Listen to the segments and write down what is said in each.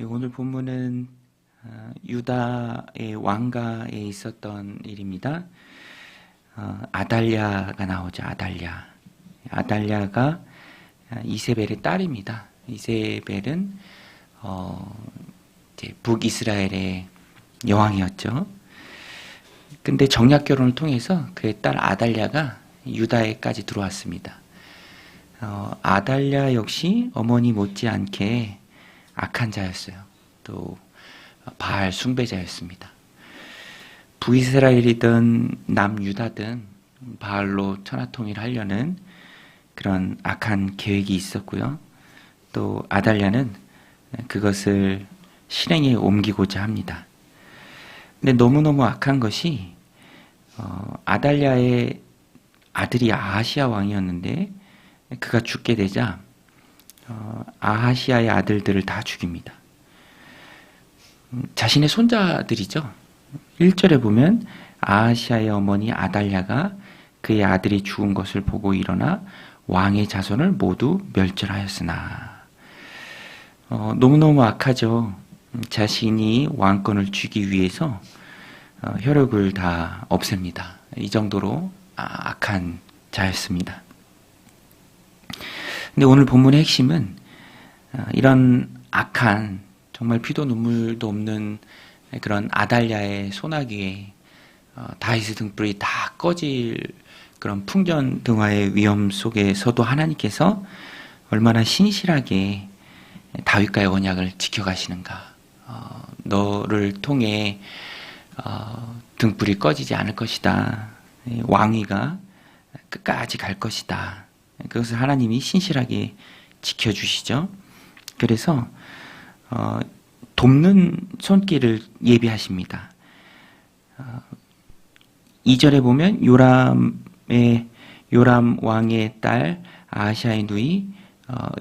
오늘 본문은 유다의 왕가에 있었던 일입니다. 아달랴가 나오죠. 아달랴가 이세벨의 딸입니다. 이세벨은 이제 북이스라엘의 여왕이었죠. 근데 정략 결혼을 통해서 그의 딸 아달랴가 유다에까지 들어왔습니다. 아달랴 역시 어머니 못지않게 악한 자였어요. 또 바알 숭배자였습니다. 북이스라엘이든 남유다든 바알로 천하통일하려는 그런 악한 계획이 있었고요. 또 아달랴는 그것을 실행에 옮기고자 합니다. 근데 너무너무 악한 것이 아달랴의 아들이 아하시아 왕이었는데 그가 죽게 되자 아하시아의 아들들을 다 죽입니다. 자신의 손자들이죠. 1절에 보면 아하시아의 어머니 아달랴가 그의 아들이 죽은 것을 보고 일어나 왕의 자손을 모두 멸절하였으나 너무너무 악하죠. 자신이 왕권을 쥐기 위해서 혈육을 다 없앱니다. 이 정도로 악한 자였습니다. 근데 오늘 본문의 핵심은 이런 악한 정말 피도 눈물도 없는 그런 아달랴의 소나기에 다윗의 등불이 다 꺼질 그런 풍전등화의 위험 속에서도 하나님께서 얼마나 신실하게 다윗과의 언약을 지켜가시는가. 너를 통해 등불이 꺼지지 않을 것이다. 왕위가 끝까지 갈 것이다. 그것을 하나님이 신실하게 지켜주시죠. 그래서 돕는 손길을 예비하십니다. 2절에 보면 요람 왕의 딸 아하시아의 누이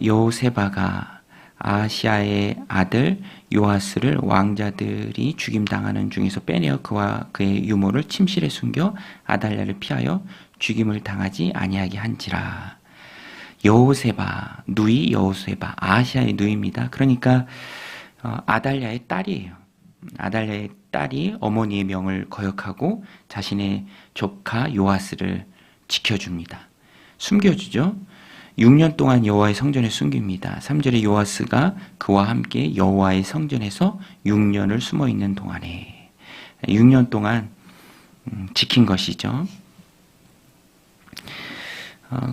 여호세바가 아하시아의 아들 요아스를 왕자들이 죽임당하는 중에서 빼내어 그와 그의 유모를 침실에 숨겨 아달랴를 피하여 죽임을 당하지 아니하게 한지라. 여호세바, 누이 여호세바, 아하시아의 누이입니다. 그러니까 아달랴의 딸이에요. 아달랴의 딸이 어머니의 명을 거역하고 자신의 조카 요아스를 지켜줍니다. 숨겨주죠. 6년 동안 여호와의 성전에 숨깁니다. 3절에 요아스가 그와 함께 여호와의 성전에서 6년을 숨어있는 동안에 6년 동안 지킨 것이죠.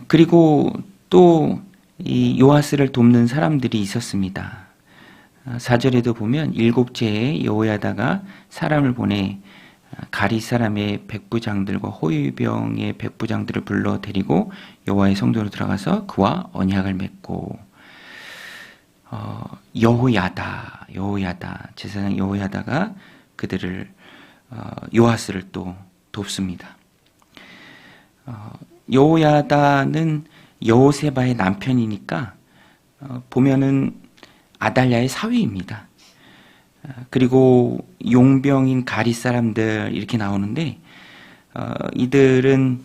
그리고 또 이 요아스를 돕는 사람들이 있었습니다. 4절에도 보면 7째에 여호야다가 사람을 보내 가리 사람의 백부장들과 호위병의 백부장들을 불러 데리고 여호와의 성전으로 들어가서 그와 언약을 맺고 여호야다 제사장 여호야다가 그들을 요아스를 또 돕습니다. 여호야다는 여호세바의 남편이니까 보면은 아달랴의 사위입니다. 그리고 용병인 가리 사람들 이렇게 나오는데 이들은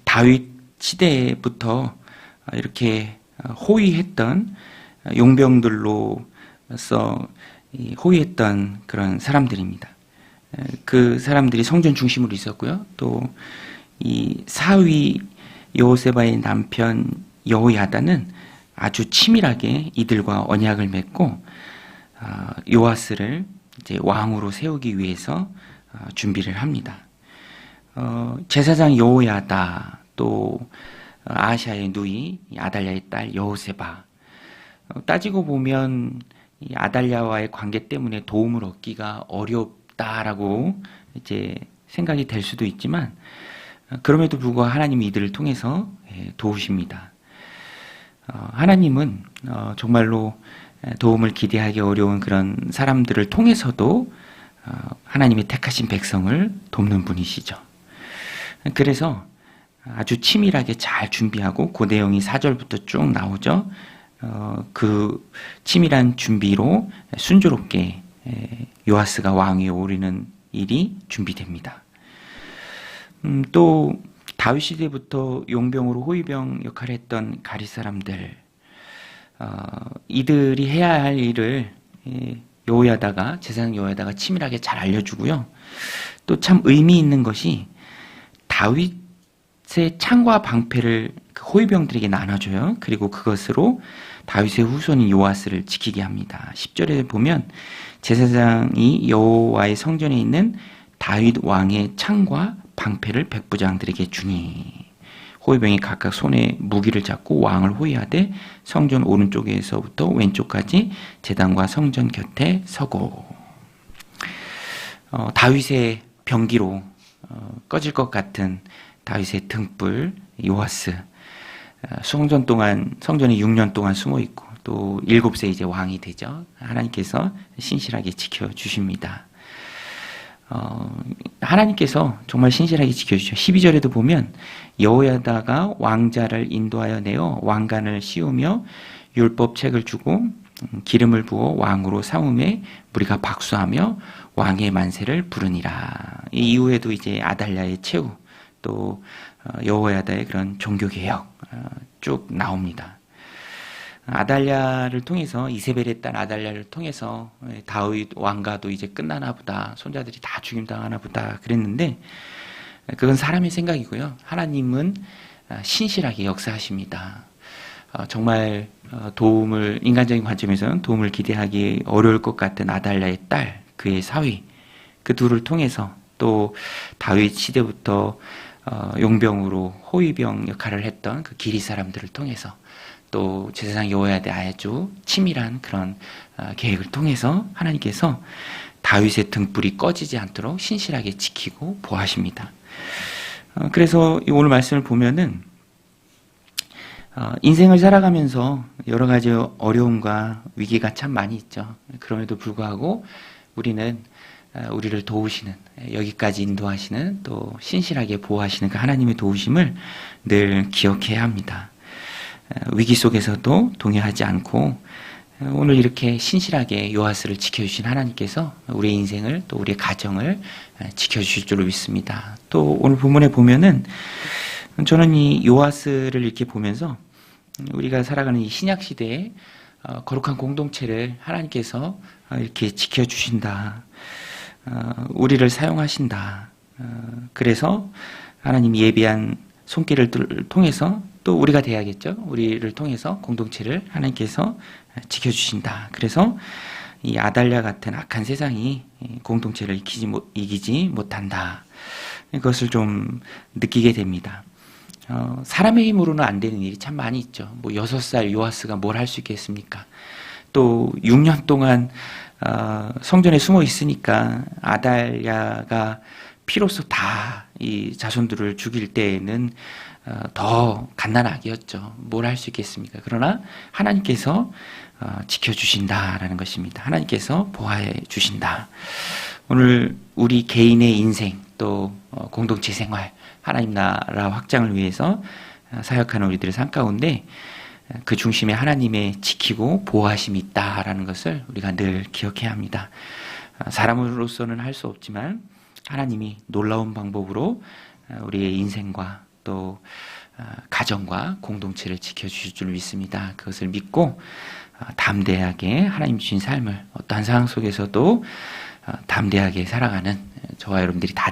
다윗 시대부터 이렇게 호위했던 용병들로서 호위했던 그런 사람들입니다. 그 사람들이 성전 중심으로 있었고요. 또 이 사위 여호세바의 남편 여호야다는 아주 치밀하게 이들과 언약을 맺고 요아스를 이제 왕으로 세우기 위해서 준비를 합니다. 제사장 여호야다, 또 아하시아의 누이 아달랴의 딸 여호세바. 따지고 보면 이 아달랴와의 관계 때문에 도움을 얻기가 어렵다라고 이제 생각이 될 수도 있지만 그럼에도 불구하고 하나님이 이들을 통해서 도우십니다. 하나님은 정말로 도움을 기대하기 어려운 그런 사람들을 통해서도 하나님의 택하신 백성을 돕는 분이시죠. 그래서 아주 치밀하게 잘 준비하고 그 내용이 4절부터 쭉 나오죠. 그 치밀한 준비로 순조롭게 요아스가 왕위에 오르는 일이 준비됩니다. 또 다윗 시대부터 용병으로 호위병 역할을 했던 가리 사람들, 이들이 해야 할 일을 여호야다가 제사장 여호야다가 치밀하게 잘 알려주고요. 또 참 의미 있는 것이 다윗의 창과 방패를 그 호위병들에게 나눠줘요. 그리고 그것으로 다윗의 후손인 요아스를 지키게 합니다. 10절에 보면 제사장이 여호와의 성전에 있는 다윗 왕의 창과 방패를 백부장들에게 주니 호위병이 각각 손에 무기를 잡고 왕을 호위하되 성전 오른쪽에서부터 왼쪽까지 제단과 성전 곁에 서고. 다윗의 병기로 꺼질 것 같은 다윗의 등불 요아스, 성전에 6년 동안 숨어 있고 또 7세 이제 왕이 되죠. 하나님께서 신실하게 지켜주십니다. 하나님께서 정말 신실하게 지켜주죠. 12절에도 보면 여호야다가 왕자를 인도하여 내어 왕관을 씌우며 율법책을 주고 기름을 부어 왕으로 삼음에 무리가 박수하며 왕의 만세를 부르니라. 이 이후에도 이제 아달랴의 최후, 또 여호야다의 그런 종교개혁 쭉 나옵니다. 아달랴를 통해서, 이세벨의 딸 아달랴를 통해서 다윗 왕가도 이제 끝나나 보다, 손자들이 다 죽임당하나 보다 그랬는데, 그건 사람의 생각이고요. 하나님은 신실하게 역사하십니다. 정말 인간적인 관점에서는 도움을 기대하기 어려울 것 같은 아달랴의 딸, 그의 사위, 그 둘을 통해서, 또 다윗 시대부터 용병으로 호위병 역할을 했던 그 기리 사람들을 통해서, 또 제사장 여호야다의 아주 치밀한 그런 계획을 통해서 하나님께서 다윗의 등불이 꺼지지 않도록 신실하게 지키고 보호하십니다. 그래서 오늘 말씀을 보면은 인생을 살아가면서 여러 가지 어려움과 위기가 참 많이 있죠. 그럼에도 불구하고 우리는 우리를 도우시는, 여기까지 인도하시는, 또 신실하게 보호하시는 그 하나님의 도우심을 늘 기억해야 합니다. 위기 속에서도 동요하지 않고 오늘 이렇게 신실하게 요아스를 지켜주신 하나님께서 우리의 인생을, 또 우리의 가정을 지켜주실 줄로 믿습니다. 또 오늘 본문에 보면은 저는 이 요아스를 이렇게 보면서 우리가 살아가는 이 신약 시대에 거룩한 공동체를 하나님께서 이렇게 지켜주신다, 우리를 사용하신다. 그래서 하나님이 예비한 손길을 통해서 또 우리가 돼야겠죠. 우리를 통해서 공동체를 하나님께서 지켜주신다. 그래서 이 아달랴 같은 악한 세상이 공동체를 이기지 못한다. 이것을 좀 느끼게 됩니다. 사람의 힘으로는 안 되는 일이 참 많이 있죠. 6살 요아스가 뭘 할 수 있겠습니까? 또 6년 동안 성전에 숨어 있으니까 아달랴가 피로써 다 이 자손들을 죽일 때에는 더 갓난아기였죠. 뭘 할 수 있겠습니까? 그러나 하나님께서 지켜주신다라는 것입니다. 하나님께서 보호해 주신다. 오늘 우리 개인의 인생, 또 공동체 생활, 하나님 나라 확장을 위해서 사역하는 우리들의 삶 가운데 그 중심에 하나님의 지키고 보호하심이 있다라는 것을 우리가 늘 기억해야 합니다. 사람으로서는 할 수 없지만 하나님이 놀라운 방법으로 우리의 인생과 또 가정과 공동체를 지켜주실 줄 믿습니다. 그것을 믿고 담대하게 하나님 주신 삶을 어떠한 상황 속에서도 담대하게 살아가는 저와 여러분들이 다